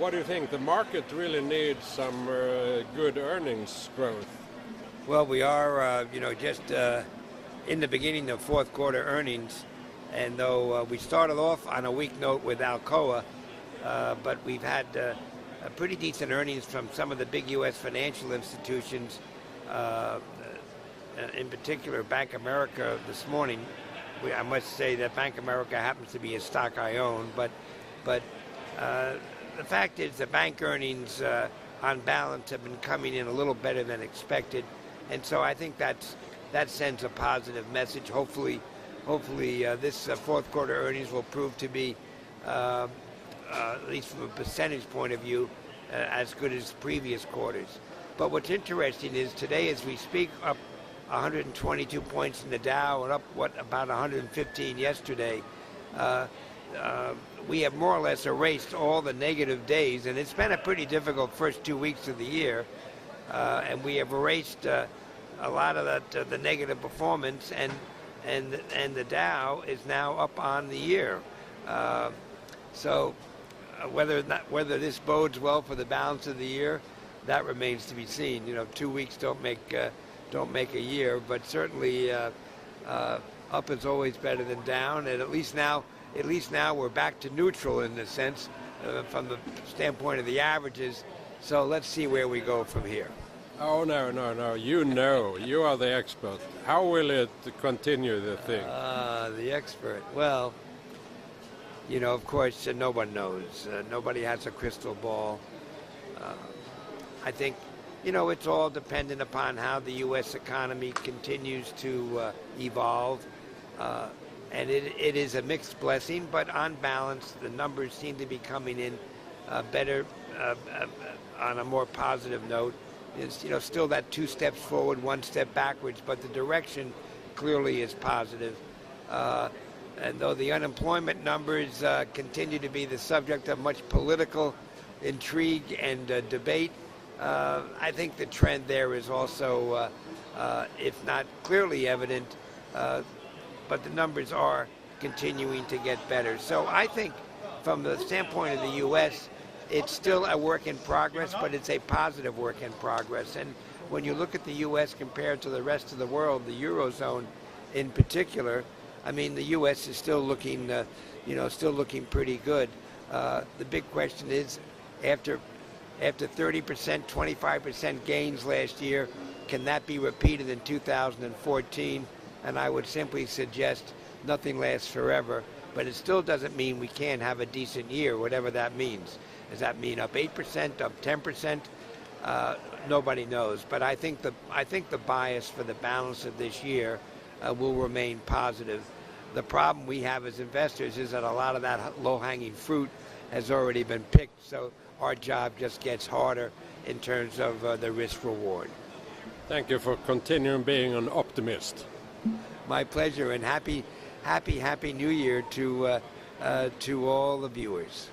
what do you think? The market really needs some good earnings growth. Well, we are, just in the beginning of fourth quarter earnings, and though we started off on a weak note with Alcoa, but we've had a pretty decent earnings from some of the big U.S. financial institutions, in particular Bank of America this morning. I must say that Bank of America happens to be a stock I own, but the fact is the bank earnings on balance have been coming in a little better than expected, and so I think that sends a positive message. Hopefully this fourth quarter earnings will prove to be, at least from a percentage point of view, as good as previous quarters. But what's interesting is today, as we speak, up 122 points in the Dow and up about 115 yesterday. We have more or less erased all the negative days, and it's been a pretty difficult first 2 weeks of the year, and we have erased a lot of the negative performance, and the Dow is now up on the year. So whether this bodes well for the balance of the year, that remains to be seen. 2 weeks don't make a year, but certainly up is always better than down, and at least now we're back to neutral in the sense from the standpoint of the averages. So let's see where we go from here. Oh, no. You are the expert. How will it continue, the thing? The expert. Well, of course, no one knows. Nobody has a crystal ball. I think, it's all dependent upon how the U.S. economy continues to evolve. And it is a mixed blessing, but on balance, the numbers seem to be coming in better on a more positive note. It's, still that 2 steps forward, 1 step backwards, but the direction clearly is positive. And though the unemployment numbers continue to be the subject of much political intrigue and debate, I think the trend there is also, if not clearly evident, but the numbers are continuing to get better. So I think from the standpoint of the U.S., it's still a work in progress, but it's a positive work in progress. And when you look at the U.S. compared to the rest of the world, the Eurozone in particular, I mean, the U.S. is still looking, pretty good. The big question is, after 30%, 25% gains last year, can that be repeated in 2014? And I would simply suggest nothing lasts forever, but it still doesn't mean we can't have a decent year, whatever that means. Does that mean up 8%, up 10%? Nobody knows. But I think the bias for the balance of this year will remain positive. The problem we have as investors is that a lot of that low-hanging fruit has already been picked, so our job just gets harder in terms of the risk-reward. Thank you for continuing being an optimist. My pleasure, and happy New Year to all the viewers.